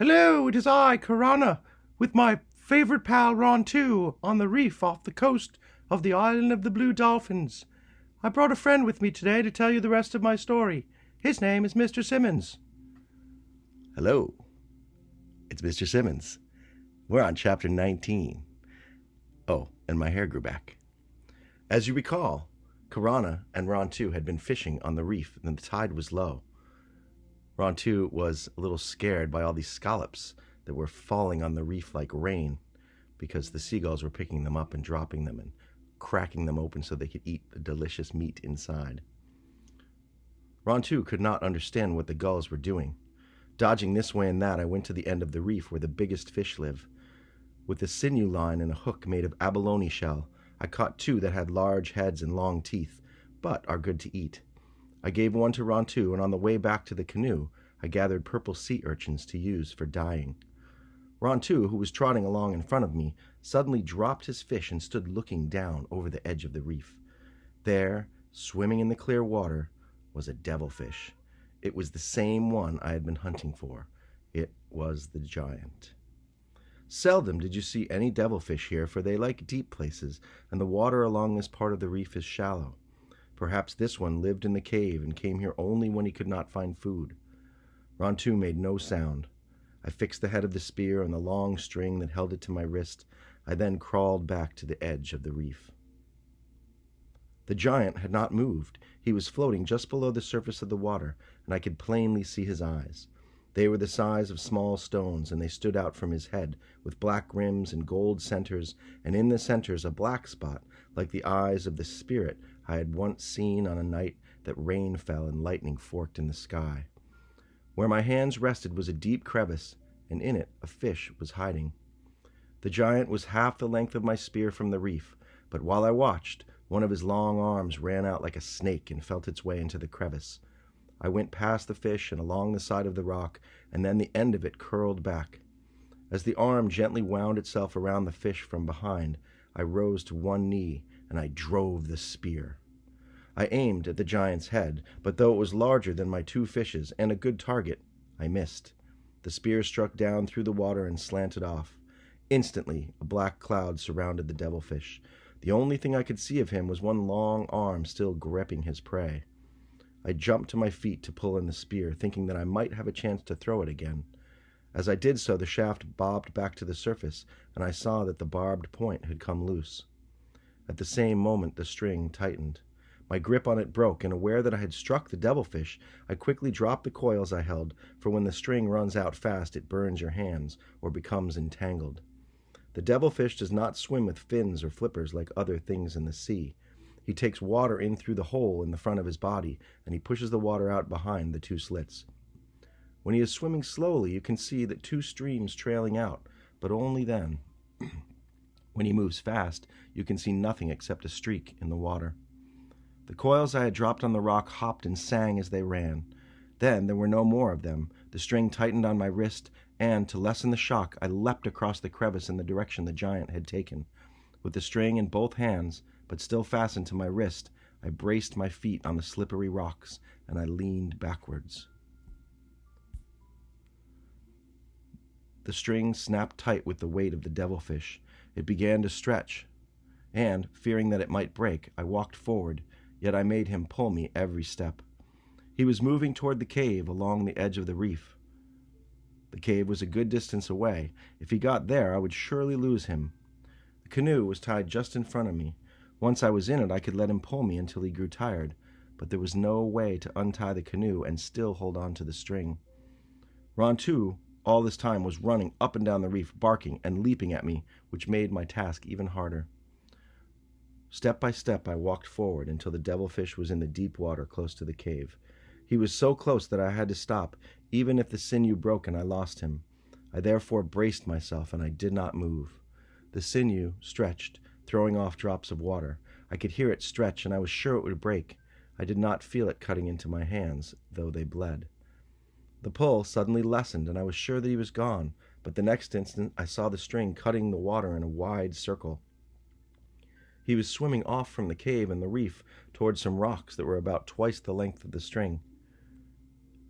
Hello, it is I, Karana, with my favorite pal Rontu, on the reef off the coast of the island of the Blue Dolphins. I brought a friend with me today to tell you the rest of my story. His name is Mr. Simmons. Hello, it's Mr. Simmons. We're on chapter 19. Oh, and my hair grew back. As you recall, Karana and Rontu had been fishing on the reef and the tide was low. Rontu was a little scared by all these scallops that were falling on the reef like rain because the seagulls were picking them up and dropping them and cracking them open so they could eat the delicious meat inside. Rontu could not understand what the gulls were doing. Dodging this way and that, I went to the end of the reef where the biggest fish live. With a sinew line and a hook made of abalone shell, I caught two that had large heads and long teeth, but are good to eat. I gave one to Rontu, and on the way back to the canoe, I gathered purple sea urchins to use for dyeing. Rontu, who was trotting along in front of me, suddenly dropped his fish and stood looking down over the edge of the reef. There, swimming in the clear water, was a devilfish. It was the same one I had been hunting for. It was the giant. Seldom did you see any devilfish here, for they like deep places, and the water along this part of the reef is shallow. Perhaps this one lived in the cave and came here only when he could not find food. Rontu made no sound. I fixed the head of the spear on the long string that held it to my wrist. I then crawled back to the edge of the reef. The giant had not moved. He was floating just below the surface of the water, and I could plainly see his eyes. They were the size of small stones, and they stood out from his head, with black rims and gold centers, and in the centers a black spot, like the eyes of the spirit I had once seen on a night that rain fell and lightning forked in the sky. Where my hands rested was a deep crevice, and in it a fish was hiding. The giant was half the length of my spear from the reef, but while I watched, one of his long arms ran out like a snake and felt its way into the crevice. I went past the fish and along the side of the rock, and then the end of it curled back. As the arm gently wound itself around the fish from behind, I rose to one knee, and I drove the spear. I aimed at the giant's head, but though it was larger than my two fishes and a good target, I missed. The spear struck down through the water and slanted off. Instantly, a black cloud surrounded the devilfish. The only thing I could see of him was one long arm still gripping his prey. I jumped to my feet to pull in the spear, thinking that I might have a chance to throw it again. As I did so, the shaft bobbed back to the surface, and I saw that the barbed point had come loose. At the same moment, the string tightened. My grip on it broke, and aware that I had struck the devilfish, I quickly dropped the coils I held, for when the string runs out fast, it burns your hands or becomes entangled. The devilfish does not swim with fins or flippers like other things in the sea. He takes water in through the hole in the front of his body, and he pushes the water out behind the two slits. When he is swimming slowly, you can see the two streams trailing out, but only then. When he moves fast, you can see nothing except a streak in the water. The coils I had dropped on the rock hopped and sang as they ran. Then there were no more of them. The string tightened on my wrist, and, to lessen the shock, I leapt across the crevice in the direction the giant had taken. With the string in both hands, but still fastened to my wrist, I braced my feet on the slippery rocks, and I leaned backwards. The string snapped tight with the weight of the devilfish. It began to stretch, and, fearing that it might break, I walked forward, yet I made him pull me every step. He was moving toward the cave along the edge of the reef. The cave was a good distance away. If he got there, I would surely lose him. The canoe was tied just in front of me. Once I was in it, I could let him pull me until he grew tired, but there was no way to untie the canoe and still hold on to the string. Rontu, all this time, was running up and down the reef, barking and leaping at me, which made my task even harder. Step by step, I walked forward until the devilfish was in the deep water close to the cave. He was so close that I had to stop, even if the sinew broke and I lost him. I therefore braced myself, and I did not move. The sinew stretched, throwing off drops of water. I could hear it stretch, and I was sure it would break. I did not feel it cutting into my hands, though they bled. The pull suddenly lessened, and I was sure that he was gone, but the next instant I saw the string cutting the water in a wide circle. He was swimming off from the cave and the reef toward some rocks that were about twice the length of the string.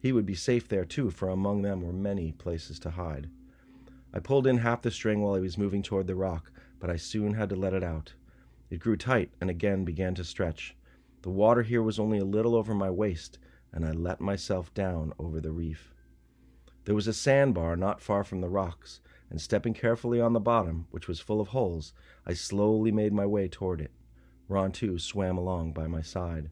He would be safe there too, for among them were many places to hide. I pulled in half the string while he was moving toward the rock, but I soon had to let it out. It grew tight and again began to stretch. The water here was only a little over my waist, and I let myself down over the reef. There was a sandbar not far from the rocks, and stepping carefully on the bottom, which was full of holes, I slowly made my way toward it. Rontu swam along by my side.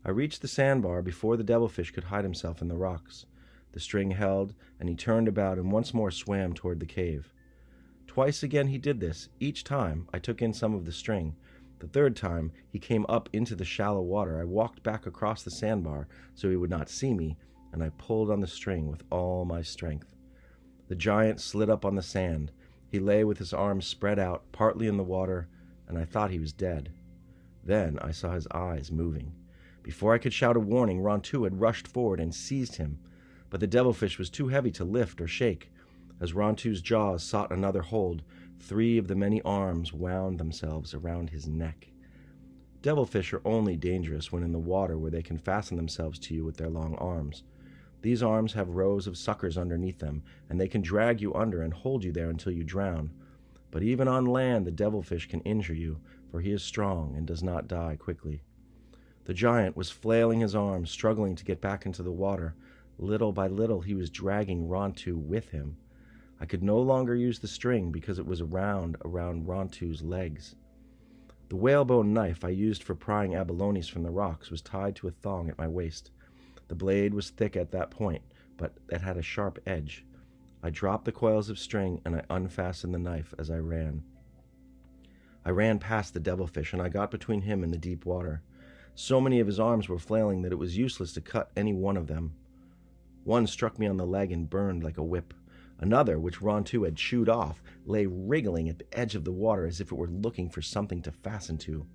I reached the sandbar before the devilfish could hide himself in the rocks. The string held, and he turned about and once more swam toward the cave. Twice again he did this. Each time I took in some of the string. The third time he came up into the shallow water. I walked back across the sandbar so he would not see me, and I pulled on the string with all my strength. The giant slid up on the sand. He lay with his arms spread out, partly in the water, and I thought he was dead. Then I saw his eyes moving. Before I could shout a warning, Rontu had rushed forward and seized him, but the devilfish was too heavy to lift or shake. As Rontu's jaws sought another hold, 3 of the many arms wound themselves around his neck. Devilfish are only dangerous when in the water, where they can fasten themselves to you with their long arms. These arms have rows of suckers underneath them, and they can drag you under and hold you there until you drown. But even on land, the devilfish can injure you, for he is strong and does not die quickly. The giant was flailing his arms, struggling to get back into the water. Little by little, he was dragging Rontu with him. I could no longer use the string because it was around Rontu's legs. The whalebone knife I used for prying abalones from the rocks was tied to a thong at my waist. The blade was thick at that point, but it had a sharp edge. I dropped the coils of string and I unfastened the knife as I ran. I ran past the devilfish and I got between him and the deep water. So many of his arms were flailing that it was useless to cut any one of them. One struck me on the leg and burned like a whip. Another, which Rontu had chewed off, lay wriggling at the edge of the water as if it were looking for something to fasten to.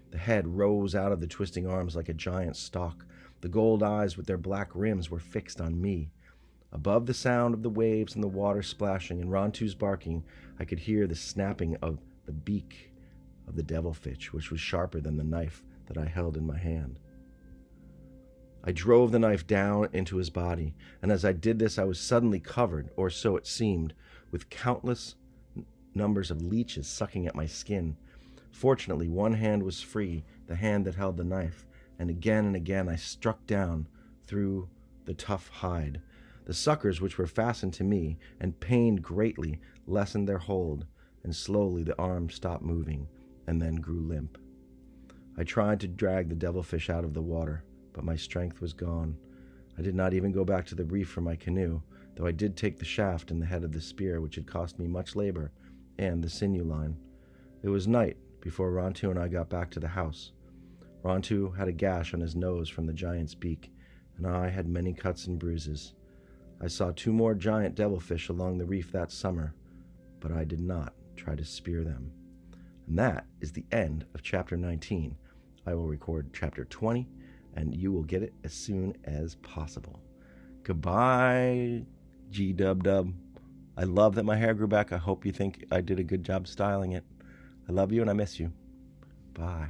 The head rose out of the twisting arms like a giant stalk. The gold eyes with their black rims were fixed on me. Above the sound of the waves and the water splashing and Rontu's barking, I could hear the snapping of the beak of the devilfish, which was sharper than the knife that I held in my hand. I drove the knife down into his body, and as I did this I was suddenly covered, or so it seemed, with countless numbers of leeches sucking at my skin. Fortunately, one hand was free, the hand that held the knife, and again I struck down through the tough hide. The suckers, which were fastened to me and pained greatly, lessened their hold, and slowly the arm stopped moving and then grew limp. I tried to drag the devilfish out of the water, but my strength was gone. I did not even go back to the reef for my canoe, though I did take the shaft and the head of the spear, which had cost me much labor, and the sinew line. It was night before Rontu and I got back to the house. Rontu had a gash on his nose from the giant's beak, and I had many cuts and bruises. I saw 2 more giant devilfish along the reef that summer, but I did not try to spear them. And that is the end of chapter 19. I will record chapter 20, and you will get it as soon as possible. Goodbye, G-Dub-Dub. I love that my hair grew back. I hope you think I did a good job styling it. I love you and I miss you. Bye.